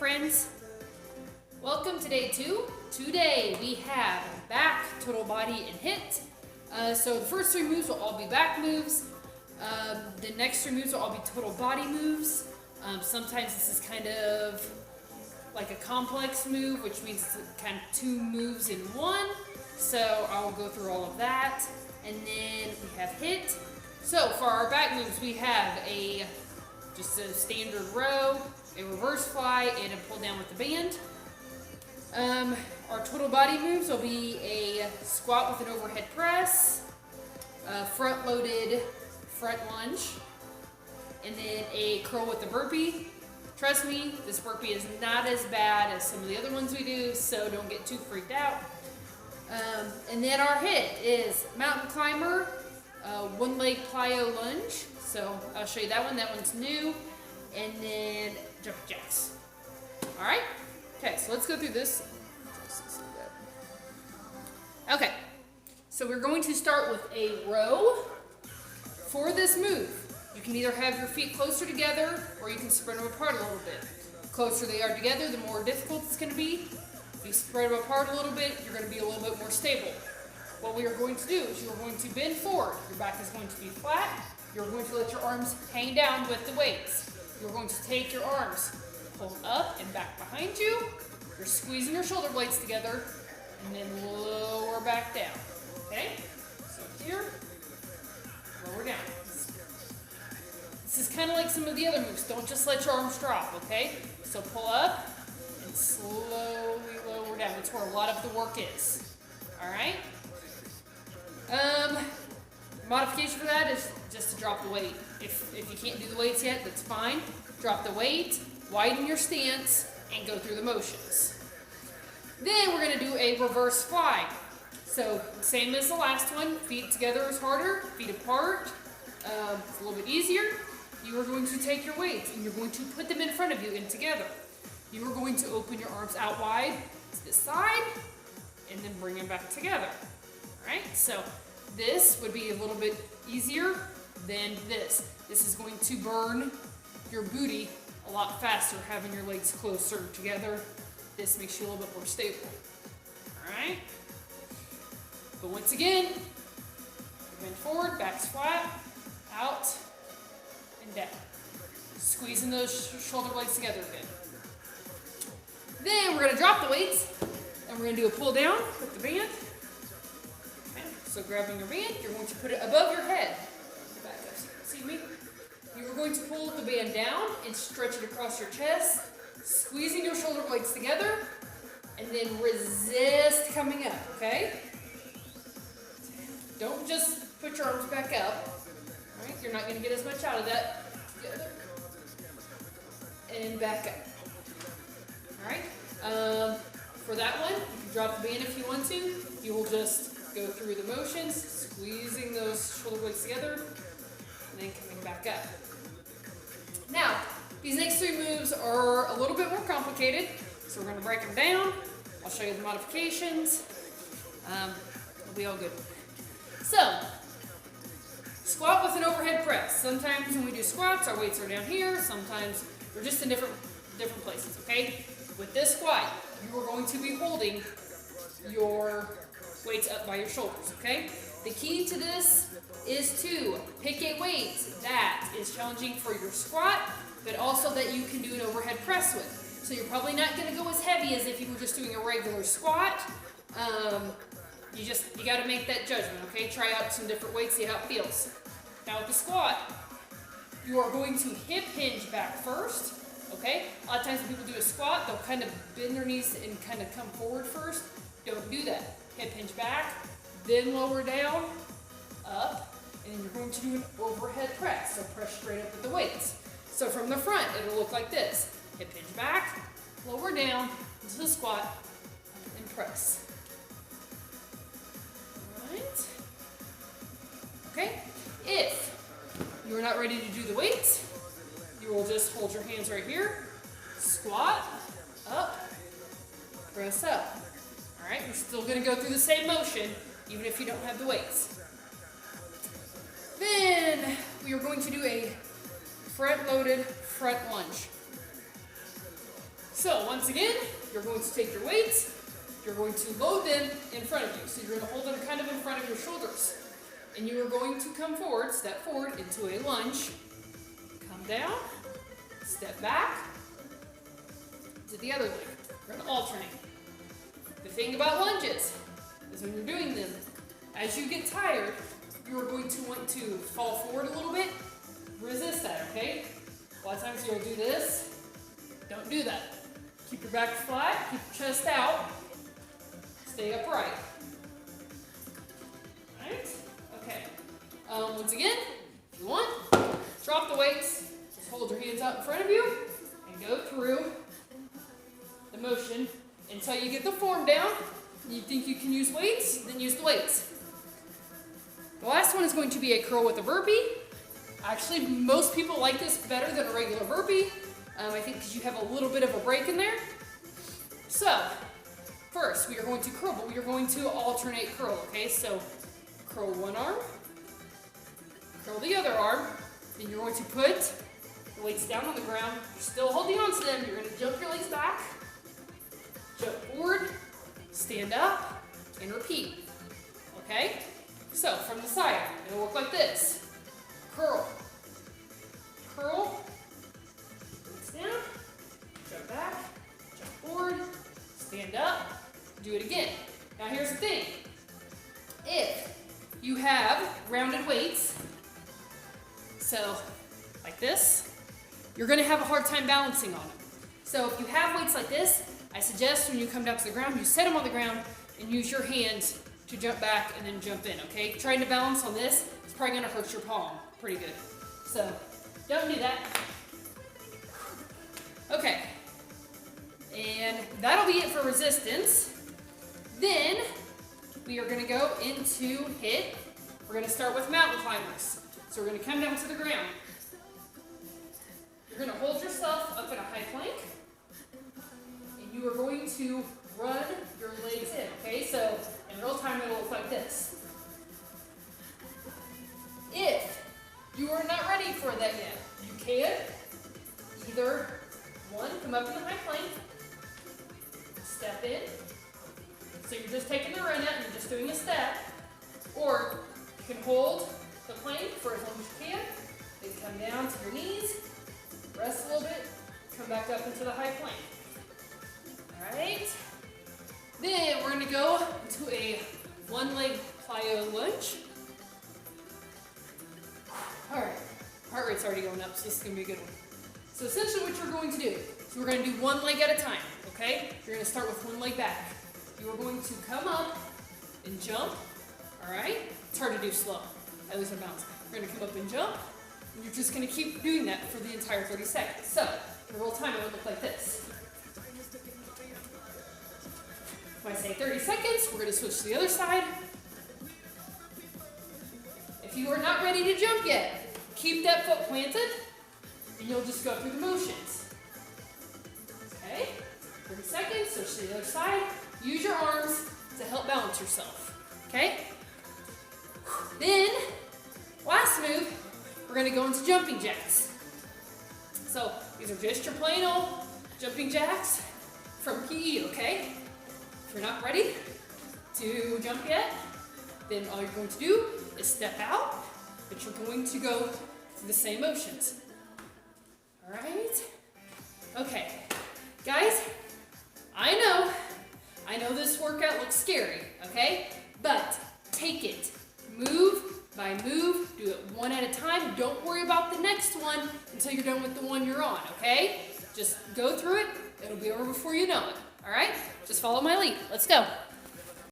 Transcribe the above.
friends. Welcome to day 2. Today we have back, total body, and HIIT. So the first 3 moves will all be back moves. The next 3 moves will all be total body moves. Sometimes this is kind of like a complex move, which means it's kind of 2 moves in one. So I will go through all of that. And then we have HIIT. So for our back moves, we have just a standard row, a reverse fly, and a pull down with the band. Our total body moves will be a squat with an overhead press, a front loaded front lunge, and then a curl with a burpee. Trust me, this burpee is not as bad as some of the other ones we do, so don't get too freaked out. And then our HIIT is mountain climber, one leg plyo lunge. So I'll show you that one. That one's new. And then jumping jacks. All right. Okay, so let's go through this. Okay, so we're going to start with a row. For this move, you can either have your feet closer together or you can spread them apart a little bit. The closer they are together, the more difficult it's going to be. If you spread them apart a little bit, you're going to be a little bit more stable. What we are going to do is you're going to bend forward. Your back is going to be flat. You're going to let your arms hang down with the weights. You're going to take your arms, pull up and back behind you. You're squeezing your shoulder blades together and then lower back down. Okay? So here, lower down. This is kind of like some of the other moves. Don't just let your arms drop, okay? So pull up and slowly lower down. That's where a lot of the work is. All right? Modification for that is just to drop the weight. If you can't do the weights yet, that's fine. Drop the weight, widen your stance, and go through the motions. Then we're going to do a reverse fly. So same as the last one. Feet together is harder. Feet apart. It's a little bit easier. You are going to take your weights and you're going to put them in front of you and together. You are going to open your arms out wide to the side and then bring them back together. All right, so this would be a little bit easier than this. This is going to burn your booty a lot faster, having your legs closer together. This makes you a little bit more stable. All right, but once again, bend forward, back's flat, out, and down. Squeezing those shoulder blades together again. Then we're going to drop the weights, and we're going to do a pull down with the band. Okay. So grabbing your band, you're going to put it above your head. Back up, see me? You're going to pull the band down and stretch it across your chest, squeezing your shoulder blades together, and then resist coming up, okay? Don't just put your arms back up. All right, you're not going to get as much out of that. Together. And back up. All right. For that one, you can drop the band if you want to. You will just go through the motions, squeezing those shoulder blades together, and then coming back up. Now, these next 3 moves are a little bit more complicated, so we're going to break them down. I'll show you the modifications. It'll be all good. So, squat with an overhead press. Sometimes when we do squats, our weights are down here. Sometimes they're just in different places, okay? With this squat, you are going to be holding your weights up by your shoulders, okay? The key to this is to pick a weight that is challenging for your squat, but also that you can do an overhead press with. So you're probably not going to go as heavy as if you were just doing a regular squat. You got to make that judgment, okay? Try out some different weights, see how it feels. Now with the squat, you are going to hip hinge back first, okay? A lot of times when people do a squat, they'll kind of bend their knees and kind of come forward first. Don't do that. Hip hinge back, then lower down, up, and then you're going to do an overhead press. So press straight up with the weights. So from the front, it'll look like this. Hip hinge back, lower down, into the squat, and press. All right. Okay. If you're not ready to do the weights, you will just hold your hands right here, squat, up, press up. All right, we're still going to go through the same motion, even if you don't have the weights. Then we are going to do a front-loaded front lunge. So once again, you're going to take your weights, you're going to load them in front of you. So you're going to hold them kind of in front of your shoulders. And you are going to come forward, step forward into a lunge. Come down, step back to the other leg. We're going to alternate. The thing about lunges is when you're doing them, as you get tired, you are going to want to fall forward a little bit. Resist that, okay? A lot of times you'll do this. Don't do that. Keep your back flat, keep your chest out. Stay upright. Alright? Okay. Once again, if you want, drop the weights. Just hold your hands out in front of you and go through the motion until you get the form down. You think you can use weights, then use the weights. The last one is going to be a curl with a burpee. Actually, most people like this better than a regular burpee. I think because you have a little bit of a break in there. So, first, we are going to curl, but we are going to alternate curl, okay? So, curl one arm, curl the other arm, then you're going to put the weights down on the ground. You're still holding on to them. You're going to jump your legs back, jump forward, stand up, and repeat, okay? So, from the side, it'll look like this. Curl, curl, weights down, jump back, jump forward, stand up, do it again. Now here's the thing. If you have rounded weights, so like this, you're going to have a hard time balancing on them. So if you have weights like this, I suggest when you come down to the ground, you set them on the ground and use your hands to jump back and then jump in, okay? Trying to balance on this is probably going to hurt your palm pretty good. So don't do that. Okay. And that'll be it for resistance. Then we are going to go into HIIT. We're going to start with mountain climbers. So we're going to come down to the ground. You're going to hold yourself up in a high plank. And you are going to run your legs in, okay? So in real time, it'll look like this. If you are not ready for that yet, you can either, one, come up in the high plank, step in. So you're just taking the run out and you're just doing a step. Or you can hold the plank for as long as you can. Then come down to your knees, rest a little bit, come back up into the high plank. Alright? Then we're going to go into a one-leg plyo lunge. Alright, heart rate's already going up, so this is going to be a good one. So essentially what you're going to do, so we're going to do one leg at a time, okay? You're going to start with one leg back. You are going to come up and jump, alright? It's hard to do slow, at least on bounce. You're going to come up and jump, and you're just going to keep doing that for the entire 30 seconds. So, the whole time it would look like this. If I say 30 seconds, we're going to switch to the other side. If you are not ready to jump yet, keep that foot planted, and you'll just go through the motions. Okay? 30 seconds, switch to the other side. Use your arms to help balance yourself. Okay? Then, last move, we're going to go into jumping jacks. So, these are just your plain old jumping jacks from PE, okay? If you're not ready to jump yet, then all you're going to do is step out, but you're going to go through the same motions. Alright? Okay. Guys, I know this workout looks scary, okay? But take it move by move, do it one at a time. Don't worry about the next one until you're done with the one you're on, okay? Just go through it. It'll be over before you know it, all right? Just follow my lead. Let's go.